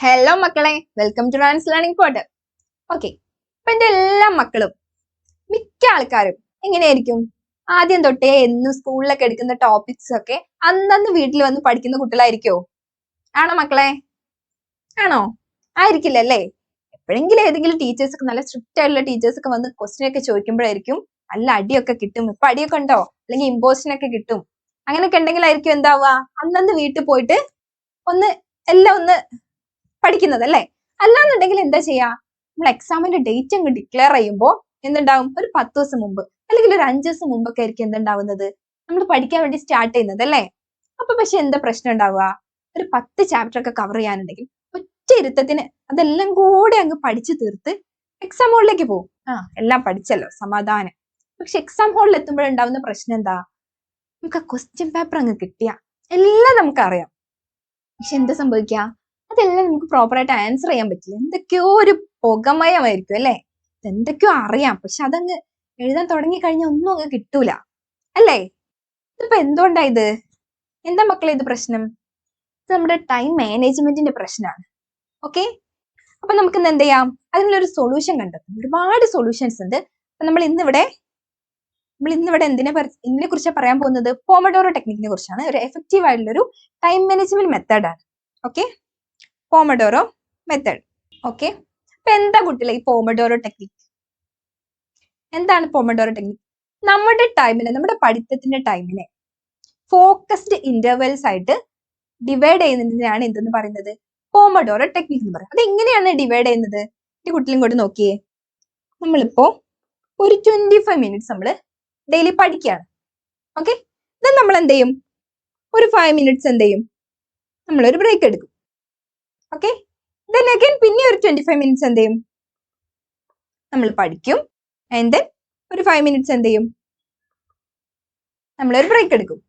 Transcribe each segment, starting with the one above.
Hello മക്കളെ, welcome to Rans learning pot. Okay, ഇപ്പൊ എന്റെ എല്ലാ മക്കളും മിക്ക ആൾക്കാരും എങ്ങനെയായിരിക്കും ആദ്യം തൊട്ടേ എന്നും സ്കൂളിലൊക്കെ എടുക്കുന്ന ടോപ്പിക്സ് ഒക്കെ അന്നന്ന് വീട്ടിൽ വന്ന് പഠിക്കുന്ന കുട്ടികളായിരിക്കോ? ആണോ മക്കളെ? ആണോ? ആയിരിക്കില്ലല്ലേ? എപ്പോഴെങ്കിലും ഏതെങ്കിലും ടീച്ചേഴ്സ് ഒക്കെ നല്ല സ്ട്രിക്റ്റ് ആയിട്ടുള്ള ടീച്ചേഴ്സ് ഒക്കെ വന്ന് ക്വസ്റ്റ്യൻ ഒക്കെ ചോദിക്കുമ്പോഴായിരിക്കും നല്ല അടിയൊക്കെ കിട്ടും. ഇപ്പൊ അടിയൊക്കെ ഉണ്ടോ? അല്ലെങ്കിൽ ഇമ്പോസിനൊക്കെ കിട്ടും. അങ്ങനെയൊക്കെ ഉണ്ടെങ്കിലായിരിക്കും എന്താവുക, അന്നന്ന് വീട്ടിൽ പോയിട്ട് എല്ലാം ഒന്ന് പഠിക്കുന്നത് അല്ലേ? അല്ലാന്നുണ്ടെങ്കിൽ എന്താ ചെയ്യാ, നമ്മൾ എക്സാമിന്റെ ഡേറ്റ് അങ്ങ് ഡിക്ലെയർ ചെയ്യുമ്പോൾ എന്തുണ്ടാവും, ഒരു 10 ദിവസം മുമ്പ് അല്ലെങ്കിൽ ഒരു 5 ദിവസം മുമ്പൊക്കെ ആയിരിക്കും എന്തുണ്ടാവുന്നത്, നമ്മൾ പഠിക്കാൻ വേണ്ടി സ്റ്റാർട്ട് ചെയ്യുന്നത് അല്ലേ? അപ്പൊ പക്ഷെ എന്താ പ്രശ്നം ഉണ്ടാവുക, ഒരു 10 ചാപ്റ്റർ ഒക്കെ കവർ ചെയ്യാനുണ്ടെങ്കിൽ ഒറ്റ ഇരുത്തത്തിന് അതെല്ലാം കൂടെ അങ്ങ് പഠിച്ചു തീർത്ത് എക്സാം ഹോളിലേക്ക് പോകും. എല്ലാം പഠിച്ചല്ലോ, സമാധാനം. പക്ഷെ എക്സാം ഹോളിൽ എത്തുമ്പോഴുണ്ടാവുന്ന പ്രശ്നം എന്താ, നമുക്ക് ആ ക്വസ്റ്റ്യൻ പേപ്പർ അങ്ങ് കിട്ടിയ എല്ലാം നമുക്കറിയാം. പക്ഷെ എന്താ സംഭവിക്കുക, അതെല്ലാം നമുക്ക് പ്രോപ്പറായിട്ട് ആൻസർ ചെയ്യാൻ പറ്റില്ല. എന്തൊക്കെയോ ഒരു പുകമയമായിരിക്കും അല്ലേ? എന്തൊക്കെയോ അറിയാം, പക്ഷെ അതങ്ങ് എഴുതാൻ തുടങ്ങി കഴിഞ്ഞാൽ ഒന്നും അങ്ങ് കിട്ടൂല അല്ലേ? ഇതിപ്പോ എന്തുകൊണ്ടാ ഇത്? എന്താ മക്കളെ ഇത് പ്രശ്നം? ഇത് നമ്മുടെ ടൈം മാനേജ്മെന്റിന്റെ പ്രശ്നമാണ്. ഓക്കെ, അപ്പൊ നമുക്ക് ഇന്ന് എന്ത് ചെയ്യാം, അതിനുള്ളൊരു സൊല്യൂഷൻ കണ്ടെത്തും. ഒരുപാട് സൊല്യൂഷൻസ് ഉണ്ട്. അപ്പൊ നമ്മൾ ഇന്നിവിടെ ഇതിനെ കുറിച്ചാണ് പറയാൻ പോകുന്നത്. പോമഡോറോ ടെക്നിക്കിനെ കുറിച്ചാണ്. ഒരു എഫക്റ്റീവ് ആയിട്ടുള്ള ഒരു ടൈം മാനേജ്മെന്റ് മെത്തേഡാണ്. Okay, Pomodoro method. ഓക്കെ, അപ്പൊ എന്താ കുട്ടികളെ ഈ പോമഡോറോ ടെക്നിക്? എന്താണ് പോമഡോറോ ടെക്നിക്? നമ്മുടെ പഠിത്തത്തിന്റെ ടൈമിനെ ഫോക്കസ്ഡ് ഇന്റർവെൽസ് ആയിട്ട് ഡിവൈഡ് ചെയ്യുന്നതിനാണ് എന്തെന്ന് പറയുന്നത്, പോമഡോറോ ടെക്നിക് എന്ന് പറയുന്നത്. അത് എങ്ങനെയാണ് ഡിവൈഡ് ചെയ്യുന്നത്? ഈ കുട്ടികളും കൂടി നോക്കിയേ. നമ്മളിപ്പോ ഒരു 25 മിനിറ്റ്സ് നമ്മൾ ഡെയിലി പഠിക്കുകയാണ്. ഓക്കെ, ദെൻ നമ്മൾ എന്ത് ചെയ്യും, ഒരു 5 മിനിറ്റ്സ് എന്ത് ചെയ്യും, നമ്മളൊരു ബ്രേക്ക് എടുക്കും. ഓക്കെ, ദെൻ അഗൈൻ പിന്നെ ഒരു 25 മിനിറ്റ്സ് എന്ത് ചെയ്യും, നമ്മൾ പഠിക്കും. ആൻഡ് ദെൻ ഒരു 5 മിനിറ്റ്സ് എന്ത് ചെയ്യും, നമ്മളൊരു ബ്രേക്ക് എടുക്കും.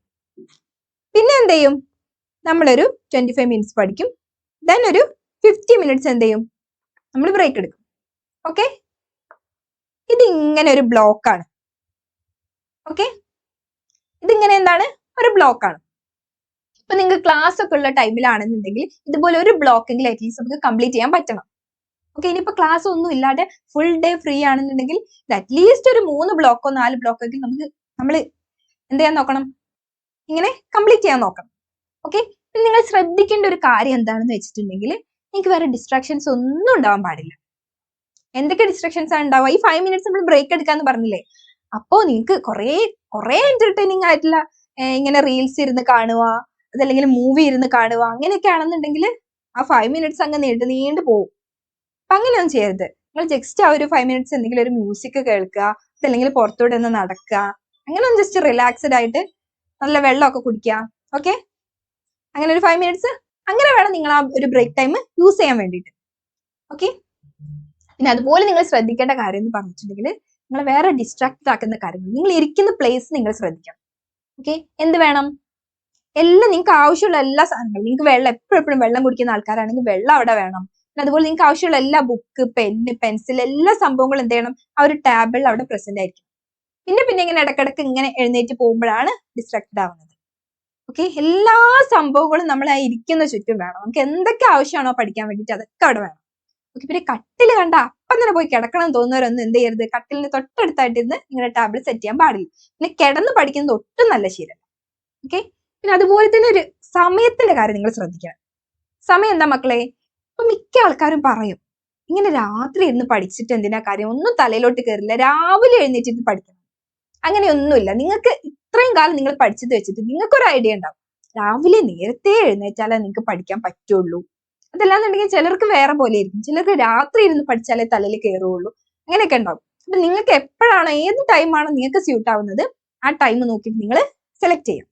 പിന്നെ എന്ത് ചെയ്യും, നമ്മളൊരു 25 മിനിറ്റ്സ് പഠിക്കും. ദെൻ ഒരു 50 മിനിറ്റ്സ് എന്ത് ചെയ്യും, നമ്മൾ ബ്രേക്ക് എടുക്കും. ഓക്കെ, ഇതിങ്ങനെ ഒരു ബ്ലോക്കാണ്. ഓക്കെ, ഇതിങ്ങനെ എന്താണ്, ഒരു ബ്ലോക്കാണ്. ഇപ്പൊ നിങ്ങൾക്ക് ക്ലാസ് ഒക്കെ ഉള്ള ടൈമിലാണെന്നുണ്ടെങ്കിൽ ഇതുപോലെ ഒരു ബ്ലോക്കെങ്കിലും അറ്റ്ലീസ്റ്റ് നമുക്ക് കംപ്ലീറ്റ് ചെയ്യാൻ പറ്റണം. ഓക്കെ, ഇനിയിപ്പോ ക്ലാസ് ഒന്നും ഇല്ലാതെ ഫുൾ ഡേ ഫ്രീ ആണെന്നുണ്ടെങ്കിൽ അറ്റ്ലീസ്റ്റ് ഒരു 3 ബ്ലോക്കോ 4 ബ്ലോക്കോ ഒക്കെ നമ്മൾ എന്ത് ചെയ്യാൻ നോക്കണം, ഇങ്ങനെ കംപ്ലീറ്റ് ചെയ്യാൻ നോക്കണം. ഓക്കെ, പിന്നെ നിങ്ങൾ ശ്രദ്ധിക്കേണ്ട ഒരു കാര്യം എന്താണെന്ന് വെച്ചിട്ടുണ്ടെങ്കിൽ നിങ്ങൾക്ക് വേറെ ഡിസ്ട്രാക്ഷൻസ് ഒന്നും ഉണ്ടാവാൻ പാടില്ല. എന്തൊക്കെ ഡിസ്ട്രാക്ഷൻസ് ആണ് ഉണ്ടാവുക? ഈ 5 മിനിറ്റ്സ് നമ്മൾ ബ്രേക്ക് എടുക്കാന്ന് പറഞ്ഞില്ലേ, അപ്പോ നിങ്ങൾക്ക് കുറേ എന്റർടൈനിങ് ആയിട്ടുള്ള ഇങ്ങനെ റീൽസ് ഇരുന്ന് കാണുക, അതല്ലെങ്കിൽ മൂവി ഇരുന്ന് കാണുക, അങ്ങനെയൊക്കെ ആണെന്നുണ്ടെങ്കിൽ ആ 5 മിനിറ്റ്സ് അങ്ങ് നീണ്ടു പോകും. അപ്പൊ അങ്ങനെയൊന്നും ചെയ്യരുത്. നിങ്ങൾ ജസ്റ്റ് ആ ഒരു 5 മിനിറ്റ്സ് എന്തെങ്കിലും ഒരു മ്യൂസിക് കേൾക്കുക, അതല്ലെങ്കിൽ പുറത്തൂടെ ഒന്ന് നടക്കുക, അങ്ങനെ ഒന്ന് ജസ്റ്റ് റിലാക്സ്ഡ് ആയിട്ട് നല്ല വെള്ളമൊക്കെ കുടിക്കുക. ഓക്കെ, അങ്ങനെ ഒരു 5 മിനിറ്റ്സ് അങ്ങനെ വേണം നിങ്ങൾ ആ ഒരു ബ്രേക്ക് ടൈം യൂസ് ചെയ്യാൻ വേണ്ടിയിട്ട്. ഓക്കെ, പിന്നെ അതുപോലെ നിങ്ങൾ ശ്രദ്ധിക്കേണ്ട കാര്യം എന്ന് പറഞ്ഞിട്ടുണ്ടെങ്കിൽ നിങ്ങൾ വേറെ ഡിസ്ട്രാക്ട് ആക്കുന്ന കാര്യങ്ങൾ, നിങ്ങൾ ഇരിക്കുന്ന പ്ലേസ് നിങ്ങൾ ശ്രദ്ധിക്കണം. ഓക്കെ, എന്ത് വേണം, എല്ലാം നിങ്ങൾക്ക് ആവശ്യമുള്ള എല്ലാ സാധനങ്ങളും, നിങ്ങൾക്ക് വെള്ളം എപ്പോഴും വെള്ളം കുടിക്കുന്ന ആൾക്കാരാണെങ്കിൽ വെള്ളം അവിടെ വേണം. പിന്നെ അതുപോലെ നിങ്ങൾക്ക് ആവശ്യമുള്ള എല്ലാ ബുക്ക്, പെന്ന്, പെൻസിൽ, എല്ലാ സംഭവങ്ങളും എന്ത് ചെയ്യണം, ആ ഒരു ടാബിൽ അവിടെ പ്രസന്റ് ആയിരിക്കും. പിന്നെ ഇങ്ങനെ ഇടക്കിടക്ക് ഇങ്ങനെ എഴുന്നേറ്റ് പോകുമ്പോഴാണ് ഡിസ്ട്രാക്റ്റഡ് ആവുന്നത്. ഓക്കെ, എല്ലാ സംഭവങ്ങളും നമ്മൾ ആ ഇരിക്കുന്ന ചുറ്റും വേണം. നമുക്ക് എന്തൊക്കെ ആവശ്യമാണോ പഠിക്കാൻ വേണ്ടിയിട്ട് അതൊക്കെ അവിടെ വേണം. ഓക്കെ, പിന്നെ കട്ടിൽ കണ്ട അപ്പം തന്നെ പോയി കിടക്കണം തോന്നുന്നവരൊന്നും എന്ത് ചെയ്യരുത്, കട്ടിലിന് തൊട്ടടുത്തായിട്ട് ഇരുന്ന് നിങ്ങളുടെ ടാബിൽ സെറ്റ് ചെയ്യാൻ പാടില്ല. പിന്നെ കിടന്ന് പഠിക്കുന്നത് ഒട്ടും നല്ല ശീലം. ഓക്കെ, പിന്നെ അതുപോലെ തന്നെ ഒരു സമയത്തിന്റെ കാര്യം നിങ്ങൾ ശ്രദ്ധിക്കണം. സമയം എന്താ മക്കളെ, ഇപ്പൊ മിക്ക ആൾക്കാരും പറയും ഇങ്ങനെ രാത്രി ഇരുന്ന് പഠിച്ചിട്ട് എന്തിനാ കാര്യം, ഒന്നും തലയിലോട്ട് കയറില്ല, രാവിലെ എഴുന്നേറ്റിട്ട് പഠിക്കണം. അങ്ങനെയൊന്നുമില്ല. നിങ്ങൾക്ക് ഇത്രയും കാലം നിങ്ങൾ പഠിച്ചത് വെച്ചിട്ട് നിങ്ങൾക്കൊരു ഐഡിയ ഉണ്ടാവും, രാവിലെ നേരത്തെ എഴുന്നേറ്റാലേ നിങ്ങൾക്ക് പഠിക്കാൻ പറ്റുള്ളൂ. അതല്ലാന്നുണ്ടെങ്കിൽ ചിലർക്ക് വേറെ പോലെ ആയിരിക്കും, ചിലർക്ക് രാത്രി ഇരുന്ന് പഠിച്ചാലേ തലയിൽ കയറുള്ളൂ, അങ്ങനെയൊക്കെ ഉണ്ടാവും. അപ്പൊ നിങ്ങൾക്ക് എപ്പോഴാണോ, ഏത് ടൈമാണോ നിങ്ങൾക്ക് സ്യൂട്ട് ആവുന്നത്, ആ ടൈം നോക്കിയിട്ട് നിങ്ങൾ സെലക്ട് ചെയ്യാം.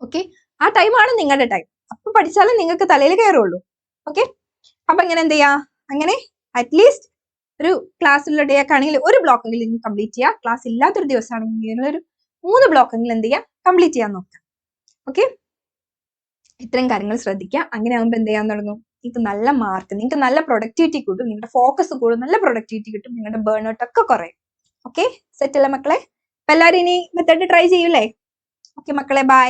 ഓക്കെ, ആ ടൈമാണ് നിങ്ങളുടെ ടൈം. അപ്പൊ പഠിച്ചാലേ നിങ്ങൾക്ക് തലയിൽ കയറുള്ളൂ. ഓക്കെ, അപ്പൊ ഇങ്ങനെ എന്ത് ചെയ്യാ, അങ്ങനെ അറ്റ്ലീസ്റ്റ് ഒരു ക്ലാസ്സിലുള്ള ഡേ ഒക്കെ ആണെങ്കിൽ ഒരു ബ്ലോക്കെങ്കിലും കംപ്ലീറ്റ് ചെയ്യുക. ക്ലാസ് ഇല്ലാത്തൊരു ദിവസമാണെങ്കിൽ ഒരു 3 ബ്ലോക്കെങ്കിലും എന്ത് ചെയ്യുക, കംപ്ലീറ്റ് ചെയ്യാൻ നോക്കുക. ഓക്കെ, ഇത്രയും കാര്യങ്ങൾ ശ്രദ്ധിക്കുക. അങ്ങനെ ആകുമ്പോൾ എന്ത് ചെയ്യാൻ തുടങ്ങും, നിങ്ങൾക്ക് നല്ല മാർക്ക്, നിങ്ങൾക്ക് നല്ല പ്രൊഡക്ടിവിറ്റി കിട്ടും, നിങ്ങളുടെ ഫോക്കസ് കൂടും, നല്ല പ്രൊഡക്ടിവിറ്റി കിട്ടും, നിങ്ങളുടെ ബേൺ ഔട്ട് ഒക്കെ കുറയും. ഓക്കെ, സെറ്റ് അല്ലേ മക്കളെ? അപ്പൊ എല്ലാവരും ഇനി മെത്തേഡ് ട്രൈ ചെയ്യൂലേ? ഓക്കെ മക്കളെ, ബൈ.